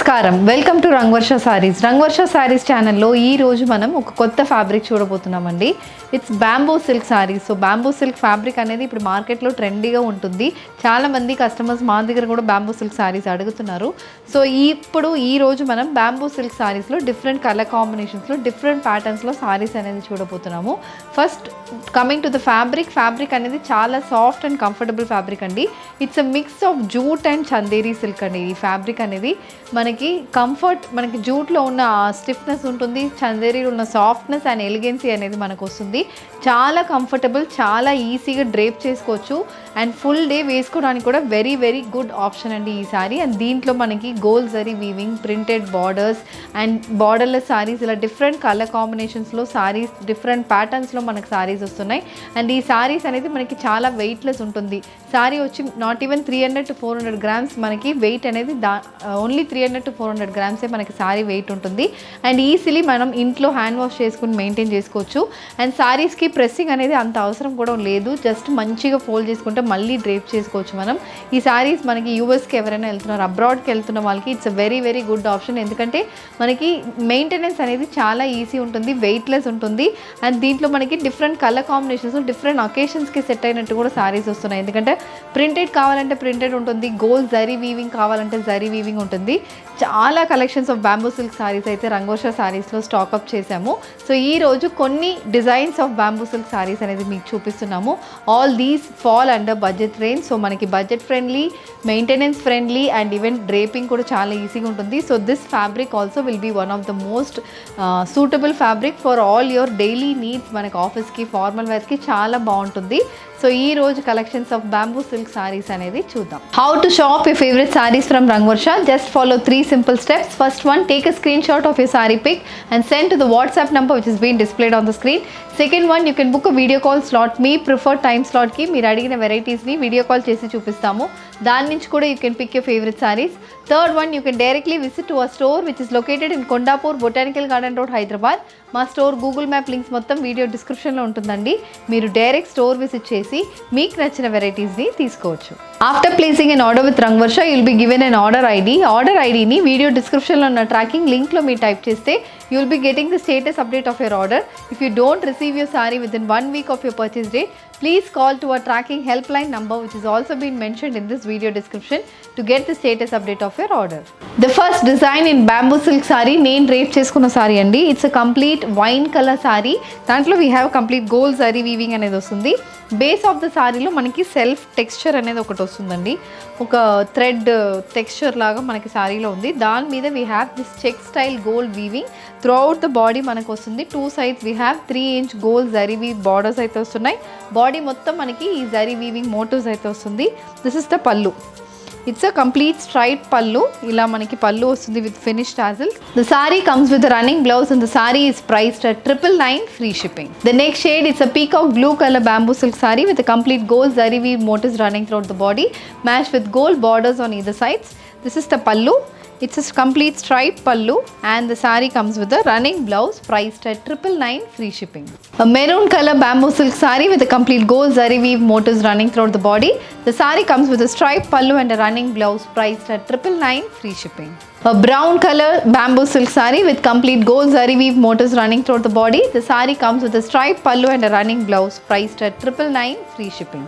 నమస్కారం, welcome to Rangavarsha saris. Rangavarsha saris ఛానల్లో ఈ రోజు మనం ఒక కొత్త ఫ్యాబ్రిక్ చూడబోతున్నామండి. It's bamboo silk saris. So bamboo silk fabric అనేది ఇప్పుడు మార్కెట్లో ట్రెండీగా ఉంటుంది. చాలామంది కస్టమర్స్ మా దగ్గర కూడా బ్యాంబూ సిల్క్ సారీస్ అడుగుతున్నారు. సో ఇప్పుడు ఈ రోజు మనం బ్యాంబూ సిల్క్ సారీస్లో డిఫరెంట్ కలర్ కాంబినేషన్స్లో డిఫరెంట్ ప్యాటర్న్స్లో సారీస్ అనేది చూడబోతున్నాము. First coming to the fabric అనేది చాలా సాఫ్ట్ అండ్ కంఫర్టబుల్ ఫ్యాబ్రిక్ అండి. It's a mix of jute and Chanderi silk అండి. ఈ ఫ్యాబ్రిక్ అనేది మనకి కంఫర్ట్, మనకి జూట్లో ఉన్న స్టిఫ్నెస్ ఉంటుంది, చందేరీలో ఉన్న సాఫ్ట్నెస్ అండ్ ఎలిగెన్సీ అనేది మనకు వస్తుంది. చాలా కంఫర్టబుల్, చాలా ఈజీగా డ్రేప్ చేసుకోవచ్చు అండ్ ఫుల్ డే వేసుకోవడానికి కూడా వెరీ వెరీ గుడ్ ఆప్షన్ అండి ఈ సారీ. అండ్ దీంట్లో మనకి gold zari weaving, printed borders and borderless saris, ఇలా డిఫరెంట్ కలర్ కాంబినేషన్స్లో సారీస్, డిఫరెంట్ ప్యాటర్న్స్లో మనకు సారీస్ వస్తున్నాయి. అండ్ ఈ సారీస్ అనేది మనకి చాలా వెయిట్లెస్ ఉంటుంది. సారీ వచ్చి నాట్ ఈవెన్ 300 to 400 grams మనకి వెయిట్ అనేది ఓన్లీ 300 to 400 grams మనకి సారీ వెయిట్ ఉంటుంది. అండ్ ఈజీలీ మనం ఇంట్లో హ్యాండ్ వాష్ చేసుకుని మెయింటైన్ చేసుకోవచ్చు. అండ్ సారీస్కి ప్రెస్సింగ్ అనేది అంత అవసరం కూడా లేదు. జస్ట్ మంచిగా ఫోల్డ్ చేసుకుంటే మళ్ళీ డ్రేప్ చేసుకోవచ్చు మనం. ఈ సారీస్ మనకి యూఎస్కి ఎవరైనా వెళ్తున్నారు, అబ్రాడ్కి వెళ్తున్న వాళ్ళకి it's very very good option. ఎందుకంటే మనకి మెయింటెనెన్స్ అనేది చాలా ఈజీ ఉంటుంది, వెయిట్లెస్ ఉంటుంది. అండ్ దీంట్లో మనకి డిఫరెంట్ కలర్ కాంబినేషన్స్, డిఫరెంట్ అకేషన్స్కి సెట్ అయినట్టు కూడా సారీస్ వస్తున్నాయి. ఎందుకంటే ప్రింటెడ్ కావాలంటే ప్రింటెడ్ ఉంటుంది, గోల్డ్ జరీ వీవింగ్ కావాలంటే జరీ వీవింగ్ ఉంటుంది. చాలా collections of bamboo silk saris అయితే రంగవర్ష సారీస్లో స్టాక్అప్ చేశాము. సో ఈరోజు కొన్ని designs of bamboo silk saris అనేది మీకు చూపిస్తున్నాము. All these fall under budget range. So మనకి budget friendly, maintenance friendly and even draping కూడా చాలా ఈజీగా ఉంటుంది. So this fabric also will be one of the most suitable fabric for all your daily needs. మనకి ఆఫీస్కి, formal వేర్కి చాలా బాగుంటుంది. సో ఈ రోజు collections of bamboo silk saris అనేది చూద్దాం. How to shop your favourite saris from Rangavarsha? Just follow 3 simple steps. First one, take a screenshot of your saree pic and send to the WhatsApp number which is being displayed on the screen. Second one, you can book a video call slot. మీ preferred time స్లాట్కి మీరు అడిగిన వెరైటీస్ని video call చేసి చూపిస్తాము. దాని నుంచి కూడా you can pick your favourite saris. Third one, you can directly visit to our store which is located in Kondapur, Botanical Garden Road, Hyderabad. మా స్టోర్ గూగుల్ మ్యాప్ లింక్స్ మొత్తం వీడియో డిస్క్రిప్షన్లో ఉంటుందండి. మీరు డైరెక్ట్ స్టోర్ విజిట్ చేసి మీకు నచ్చిన వెరైటీస్ని తీసుకోవచ్చు. After placing an order with Rangavarsha you'll be given an order ID. Order ఐడిని వీడియో డిస్క్రిప్షన్లో ఉన్న ట్రాకింగ్ లింక్లో మీరు టైప్ చేస్తే you will be getting the status update of your order. If you don't receive your saree within 1 week of your purchase date, please call to our tracking helpline number which is also been mentioned in this video description to get the status update of your order. The first design in bamboo silk saree, నేను drape చేసుకున్న సారీ అండి. It's a complete wine colour sari. దాంట్లో we have complete gold zari weaving అనేది వస్తుంది. Base of the సారీలో మనకి self texture అనేది ఒకటి వస్తుందండి. ఒక థ్రెడ్ టెక్స్చర్ లాగా మనకి సారీలో ఉంది. దాని మీద we have this check style gold weaving throughout the body మనకు వస్తుంది. 2 sides we have 3 inch gold zari weave borders అయితే వస్తున్నాయి. బాడీ మొత్తం మనకి ఈ జరీ వీవింగ్ మోటివ్స్ అయితే వస్తుంది. దిస్ ఇస్ ద పల్లు. ఇట్స్ అ కంప్లీట్ స్ట్రైట్ పల్లు. ఇలా మనకి పల్లు వస్తుంది with finish tassels. The sari comes with running blouse and the sorry is priced at 999 free shipping. The next shade is a peacock blue color bamboo silk saree with a complete gold zari weave motifs running throughout the body, matched with gold borders on either sides. This is the pallu. It's a complete striped pallu and the saree comes with a running blouse priced at 999 free shipping. A maroon color bamboo silk saree with a complete gold zari weave motifs running throughout the body. The saree comes with a striped pallu and a running blouse priced at 999 free shipping. A brown color bamboo silk saree with complete gold zari weave motifs running throughout the body. The saree comes with a striped pallu and a running blouse priced at 999 free shipping.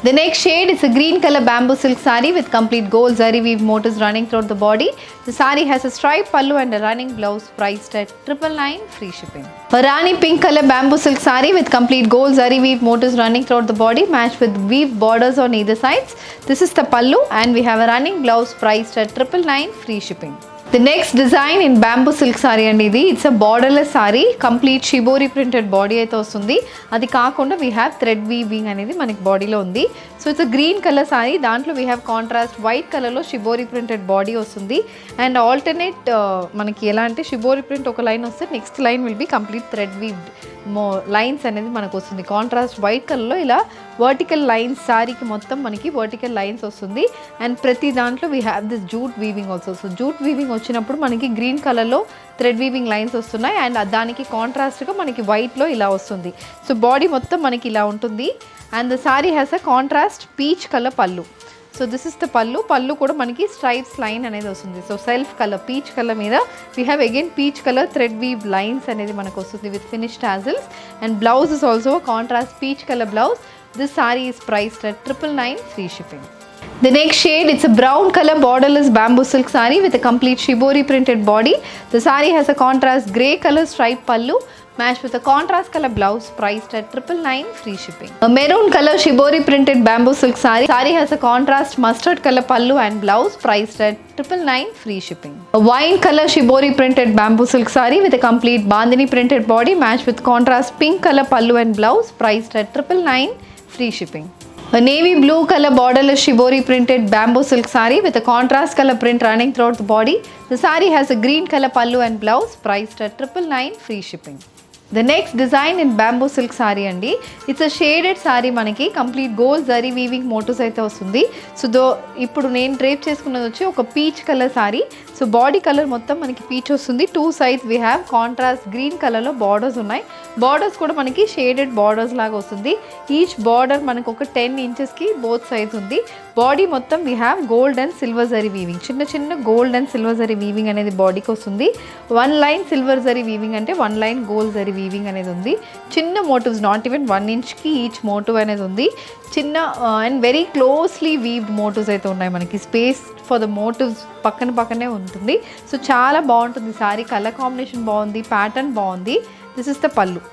The next shade is a green color bamboo silk saree with complete gold zari weave motifs running throughout the body. The saree has a striped pallu and a running blouse priced at 999 free shipping. A rani pink color bamboo silk saree with complete gold zari weave motifs running throughout the body, matched with weave borders on either sides. This is the pallu and we have a running blouse priced at 999 free shipping. The next design in bamboo silk saree అండి. ఇది it's a borderless sorry. Complete shibori printed body అయితే వస్తుంది. అది కాకుండా we have thread weaving అనేది మనకి బాడీలో ఉంది. So it's a green colour sari. దాంట్లో వీ హ్యావ్ కాంట్రాస్ట్ వైట్ కలర్లో షిబోరి ప్రింటెడ్ బాడీ వస్తుంది. అండ్ ఆల్టర్నేట్ మనకి ఎలా అంటే షిబోరి ప్రింట్ ఒక లైన్ వస్తే next line will be complete thread weaved lines అనేది మనకు వస్తుంది. కాంట్రాస్ట్ వైట్ కలర్లో ఇలా వర్టికల్ లైన్స్, సారీకి మొత్తం మనకి వర్టికల్ లైన్స్ వస్తుంది. అండ్ ప్రతి దాంట్లో we have this jute weaving also. So jute weaving వచ్చినప్పుడు మనకి గ్రీన్ కలర్లో థ్రెడ్ వీవింగ్ లైన్స్ వస్తున్నాయి. అండ్ దానికి కాంట్రాస్ట్గా మనకి వైట్లో ఇలా వస్తుంది. సో బాడీ మొత్తం మనకి ఇలా ఉంటుంది. And the sari has a contrast peach colour pallu. So this is the pallu కూడా మనకి స్ట్రైప్స్ లైన్ అనేది వస్తుంది. So self colour peach colour మీద we have again peach colour thread weave lines అనేది మనకు వస్తుంది with finish tassels. And blouse is also contrast peach colour blouse. This sari is priced at 999 free shipping. The next shade, it's a brown color borderless bamboo silk saree with a complete shibori printed body. The saree has a contrast grey color striped pallu matched with a contrast color blouse, priced at 999 free shipping. A maroon color shibori printed bamboo silk saree. Saree has a contrast mustard color pallu and blouse, priced at 999 free shipping. A wine color shibori printed bamboo silk saree with a complete bandhani printed body matched with contrast pink color pallu and blouse, priced at 999 free shipping. A navy blue color borderless shibori printed bamboo silk saree with a contrast color print running throughout the body. The saree has a green color pallu and blouse, priced at 999 free shipping. The next design in bamboo silk saree andi, it's a shaded saree manaki complete gold zari weaving motifs aithe vastundi. So ippudu nenu drape cheskunnadi vachi oka peach color saree. So body color mottham manaki peach vastundi. Two sides we have contrast green color lo borders unnai. Borders kuda manaki shaded borders laga vastundi. Each border manaku oka 10 inches ki both sides undi. Body mottham we have gold and silver zari weaving. Chinna gold and silver zari weaving anedi body ki vastundi. One line silver zari weaving ante one line gold zari weaving అనేది ఉంది. చిన్న motifs not even 1 ఇంచ్కి each motif అనేది ఉంది. చిన్న and very closely weaved motifs అయితే ఉన్నాయి మనకి. స్పేస్ ఫర్ ద మోటివ్స్ పక్కనే ఉంటుంది. సో చాలా బాగుంటుంది సారీ. కలర్ కాంబినేషన్ బాగుంది, ప్యాటర్న్ బాగుంది. This is the pallu.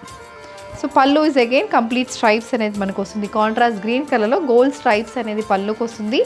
So పళ్ళు ఇస్ అగైన్ కంప్లీట్ స్ట్రైప్స్ అనేది మనకు వస్తుంది. కాంట్రాస్ట్ గ్రీన్ కలర్లో గోల్డ్ స్ట్రైప్స్ అనేది పళ్ళుకి వస్తుంది.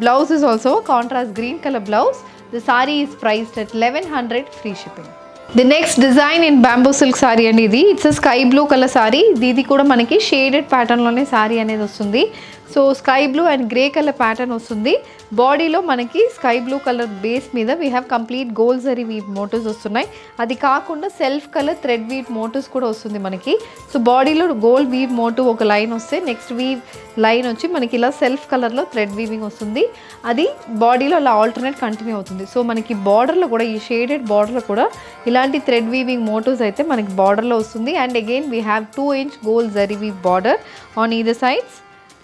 Blouse is also contrast green colour blouse. The sorry is priced at 1100 free shipping. The next design in bamboo silk saree and it's a sky blue color saree. Didi kuda manaki shaded pattern lone saree anedi vastundi. So sky blue and grey color pattern vastundi. Body lo manaki sky blue color base meeda we have complete gold zari weave motifs vastunnai. Adi kaakunda self color thread weave motifs kuda vastundi manaki. So body lo gold weave motif oka line vaste next weave line vachi manaki ila self color lo thread weaving vastundi. Adi body lo ala alternate continue avutundi. So manaki border lo kuda ee shaded border lo kuda ఇలాంటి thread weaving motifs అయితే మనకి బార్డర్లో వస్తుంది. And again we have 2 inch gold zari weave border on either sides.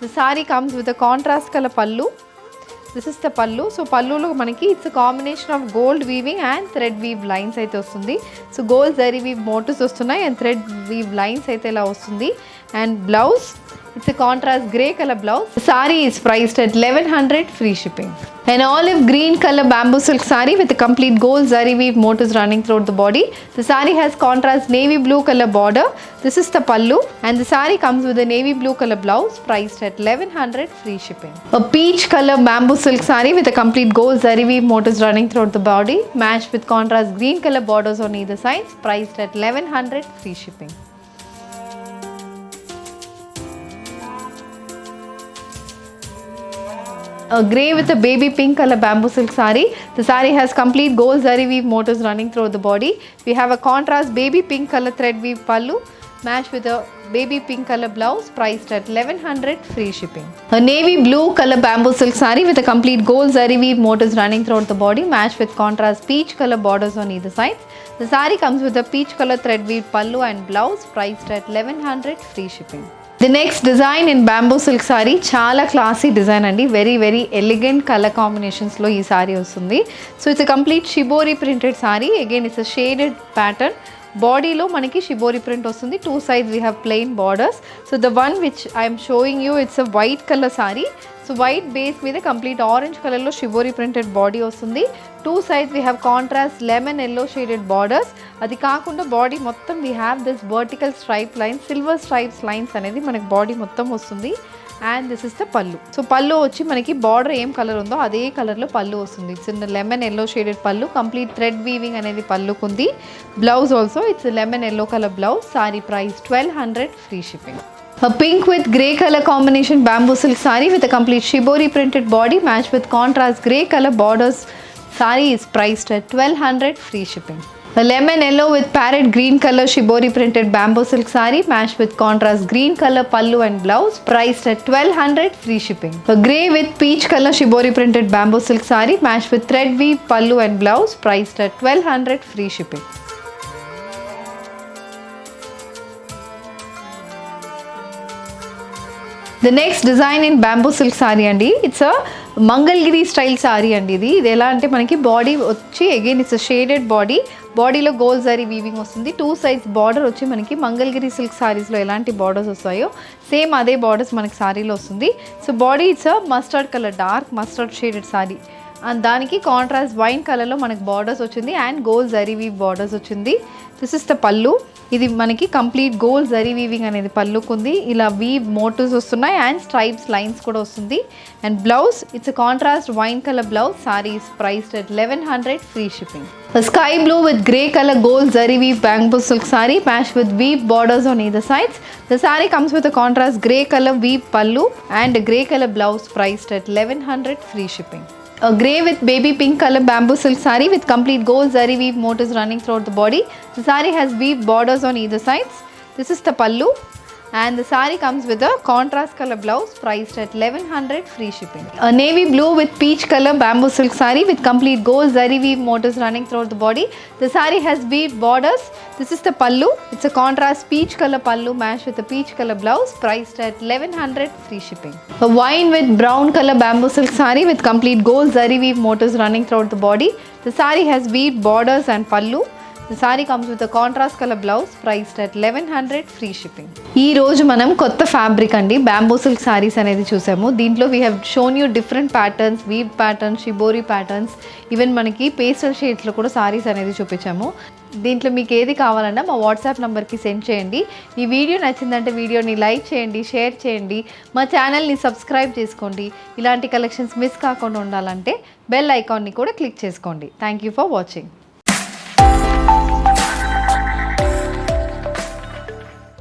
The sari comes with a contrast colour pallu. This is the pallu. So పళ్ళులో మనకి it's a combination of gold weaving and thread weave lines అయితే వస్తుంది. So gold zari weave motifs వస్తున్నాయి and thread weave lines అయితే ఇలా వస్తుంది. And blouse it's a contrast grey color blouse. The saree is priced at 1100 free shipping. An olive green color bamboo silk saree with a complete gold zari weave motifs running throughout the body. The saree has contrast navy blue color border. This is the pallu and the saree comes with a navy blue color blouse, priced at 1100 free shipping. A peach color bamboo silk saree with a complete gold zari weave motifs running throughout the body, matched with contrast green color borders on either sides, priced at 1100 free shipping. A grey with a baby pink color bamboo silk saree. The saree has complete gold zari weave motifs running through the body. We have a contrast baby pink color thread weave pallu matched with a baby pink color blouse, priced at 1100 free shipping. A navy blue color bamboo silk saree with a complete gold zari weave motifs running throughout the body matched with contrast peach color borders on either side. The saree comes with a peach color thread weave pallu and blouse, priced at 1100 free shipping. The next design in bamboo silk saree చాలా classy design అండి. Very elegant colour కాంబినేషన్స్లో ఈ sorry వస్తుంది. So it's a complete shibori printed sorry. Again it's a shaded pattern. బాడీలో మనకి shibori print వస్తుంది. 2 sides we have plain borders. So the one which I am showing you, it's a white color saree. So white base మీద complete orange కలర్లో shibori printed body వస్తుంది. 2 sides we have contrast lemon yellow shaded borders. అది కాకుండా body మొత్తం we have this vertical stripe lines, silver stripes lines అనేది మనకి body మొత్తం వస్తుంది. And this is the pallu. So పళ్ళు వచ్చి మనకి బార్డర్ ఏం కలర్ ఉందో అదే కలర్లో పళ్ళు వస్తుంది. చిన్న lemon yellow shaded pallu, complete thread weaving అనేది పళ్ళుకుంది. Blouse also it's lemon yellow colour blouse. Sari price 1200 free shipping. A pink with grey color combination bamboo silk saree with a complete shibori printed body matched with contrast grey color borders. Saree is priced at 1200 free shipping. A lemon yellow with parrot green color shibori printed bamboo silk saree matched with contrast green color pallu and blouse, priced at 1200 free shipping. A grey with peach color shibori printed bamboo silk saree matched with thread weave pallu and blouse, priced at 1200 free shipping. The next design in bamboo silk sari అండి. It's a Mangalagiri style sari అండి. ఇది ఎలా అంటే మనకి body వచ్చి again it's shaded body, బాడీలో gold zari weaving వస్తుంది. 2 sides border వచ్చి మనకి మంగళగిరి సిల్క్ సారీస్లో ఎలాంటి బార్డర్స్ వస్తాయో సేమ్ అదే బార్డర్స్ మనకి సారీలో వస్తుంది. So body it's a mustard colour, dark mustard shaded sari and దానికి కాంట్రాస్ట్ వైన్ కలర్లో మనకి బార్డర్స్ వచ్చింది and gold zari weave borders వచ్చింది. This is the pallu. ఇది మనకి కంప్లీట్ గోల్ జరీ వీవింగ్ అనేది పళ్ళుకు ఉంది. ఇలా వీవ్ మోటివ్స్ వస్తున్నాయి అండ్ స్ట్రైప్స్ లైన్స్ కూడా వస్తుంది. And blouse it's contrast wine colour blouse. Sorry is priced at 1100 free shipping. A sky blue with grey color gold zari weave bamboo silk saree matched with weave borders on either sides. The saree comes with a contrast grey color weave pallu and a grey color blouse priced at 1100 free shipping. A grey with baby pink color bamboo silk saree with complete gold zari weave motifs running throughout the body. The saree has weave borders on either sides. This is the pallu and the saree comes with a contrast color blouse priced at 1100 free shipping. A navy blue with peach color bamboo silk saree with complete gold zari weave motifs running throughout the body. The saree has weave borders. This is the pallu. It's a contrast peach color pallu matched with a peach color blouse priced at 1100 free shipping. A wine with brown color bamboo silk saree with complete gold zari weave motifs running throughout the body. The saree has weave borders and pallu. The saree comes with a contrast color blouse priced at 1100 free shipping. ఈ రోజు మనం కొత్త fabric అండి bamboo silk saris అనేది చూసాము. దీంట్లో we have shown you different patterns, weave patterns, shibori patterns, even మనకి pastel షేడ్స్లో కూడా సారీస్ అనేది చూపించాము. దీంట్లో మీకు ఏది కావాలన్నా మా వాట్సాప్ నెంబర్కి సెండ్ చేయండి. ఈ వీడియో నచ్చిందంటే వీడియోని లైక్ చేయండి, షేర్ చేయండి, మా ఛానల్ని సబ్స్క్రైబ్ చేసుకోండి. ఇలాంటి కలెక్షన్స్ మిస్ కాకుండా ఉండాలంటే బెల్ ఐకాన్ని కూడా క్లిక్ చేసుకోండి. Thank you for watching.